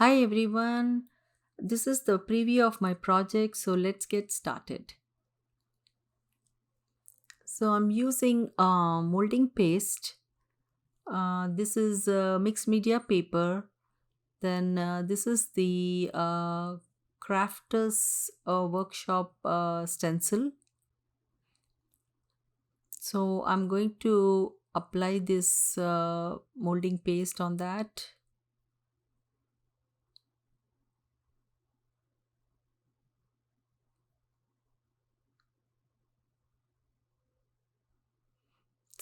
Hi everyone, this is the preview of my project, so let's get started. So I'm using molding paste. This is mixed media paper. Then this is the crafters workshop stencil. So I'm going to apply this molding paste on that.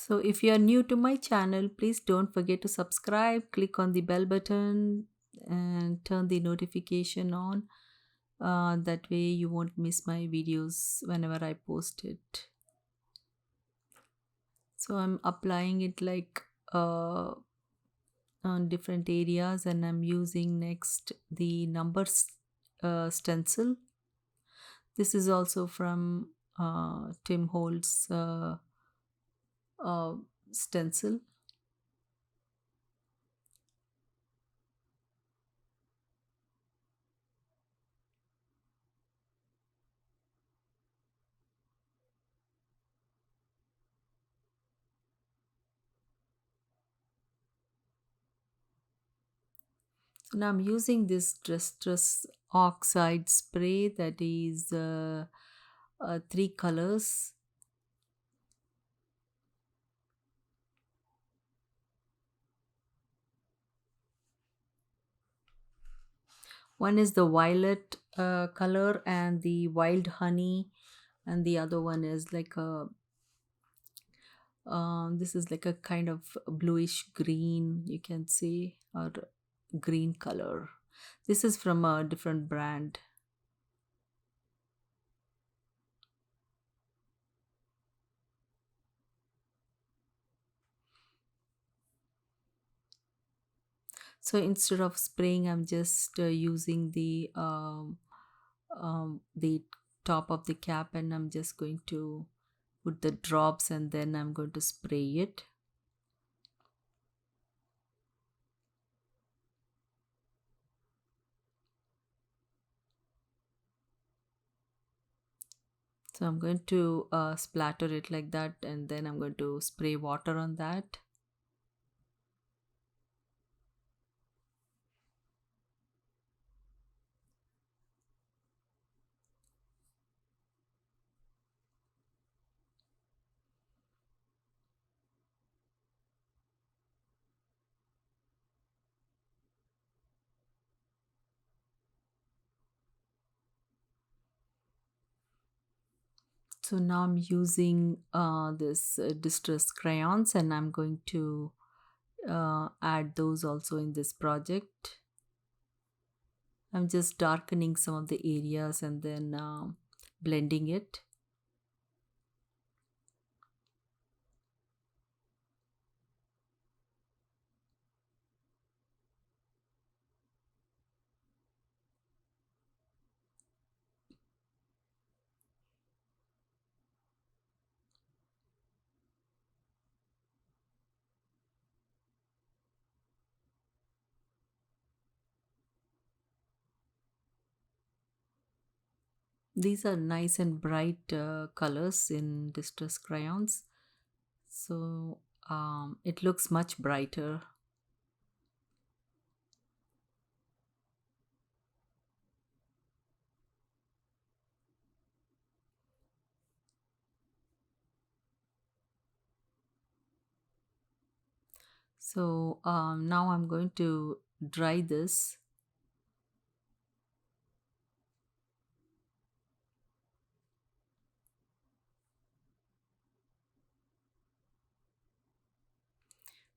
So if you are new to my channel, please don't forget to subscribe, click on the bell button and turn the notification on. That way you won't miss my videos whenever I post it. So I'm applying it like on different areas, and I'm using next the numbers stencil. This is also from Tim Holtz uh, stencil. So now I'm using this distress oxide spray that is three colors. One is the violet color and the wild honey, and the other one is like a this is like a kind of bluish green, you can say, or green color. This is from a different brand. So instead of spraying, I'm just using the top of the cap, and I'm just going to put the drops and then I'm going to spray it. So I'm going to splatter it like that, and then I'm going to spray water on that. So now I'm using this distress crayons, and I'm going to add those also in this project. I'm just darkening some of the areas and then blending it. These are nice and bright colors in distress crayons. So it looks much brighter. So now I'm going to dry this.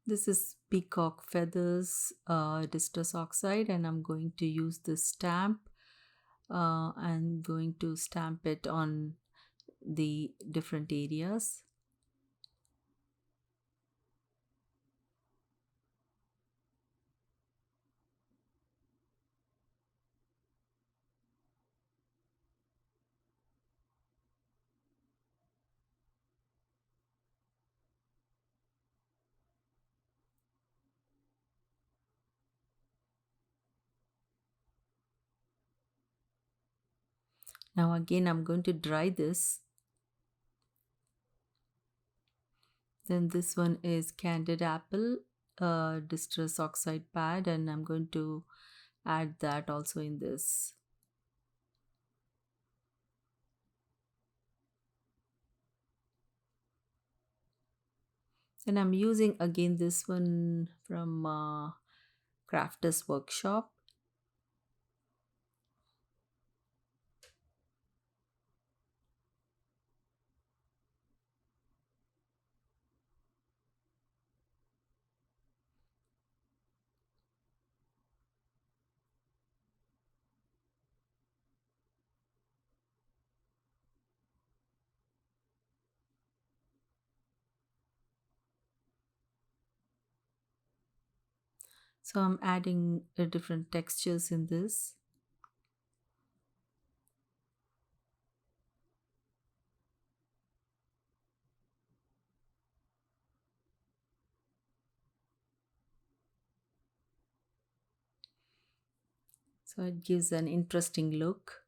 This is peacock feathers distress oxide, and I'm going to use this stamp. I'm going to stamp it on the different areas. Now again I'm going to dry this. Then this one is candied apple, distress oxide pad, and I'm going to add that also in this. And I'm using again this one from Crafters Workshop. So I'm adding different textures in this. So it gives an interesting look.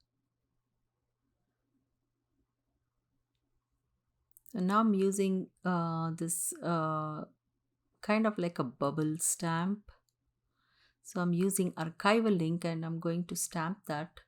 So now I'm using this kind of like a bubble stamp. So I'm using archival ink and I'm going to stamp that.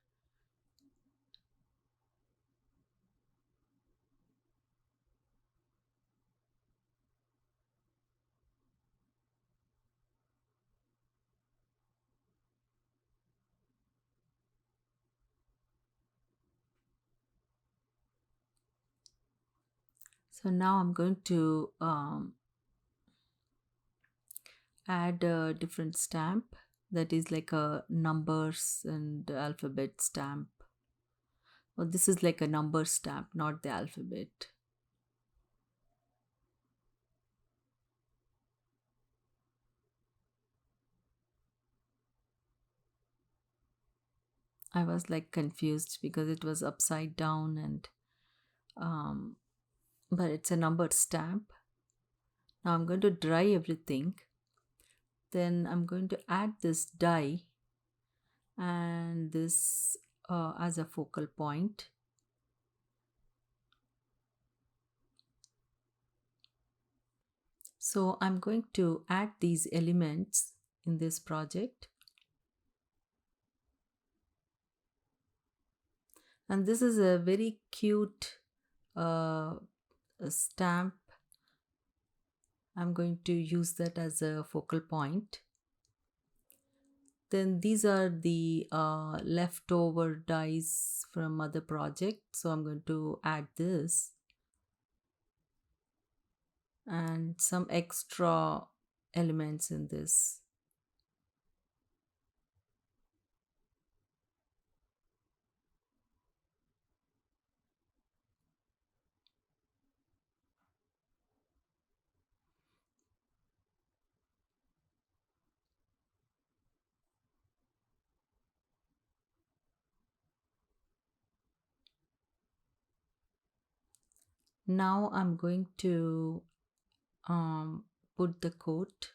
So now I'm going to add a different stamp that is like a numbers and alphabet stamp. Oh, this is like a number stamp, not the alphabet. I was like confused because it was upside down and um, but it's a numbered stamp. Now I'm going to dry everything. Then I'm going to add this die and this as a focal point. So I'm going to add these elements in this project. And this is a very cute uh, stamp. I'm going to use that as a focal point. Then these are the leftover dies from other projects. So I'm going to add this and some extra elements in this. Now I'm going to put the coat.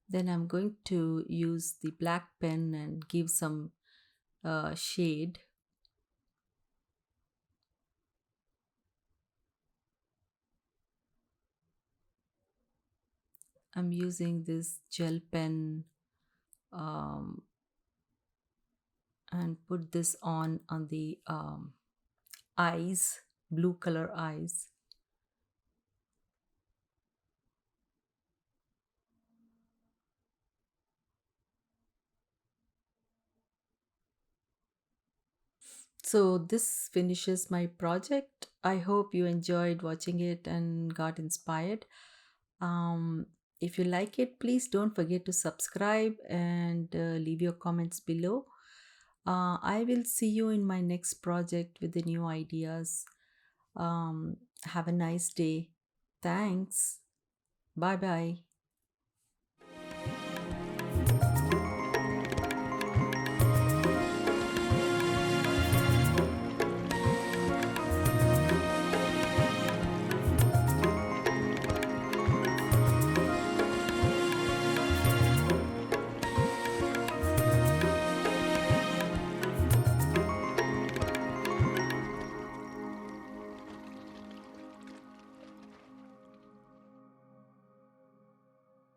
Then I'm going to use the black pen and give some shade. I'm using this gel pen um, and put this on the eyes, blue color eyes. So this finishes my project. I hope you enjoyed watching it and got inspired. Um, if you like it, please don't forget to subscribe and leave your comments below. I will see you in my next project with the new ideas. Have a nice day. Thanks. Bye bye.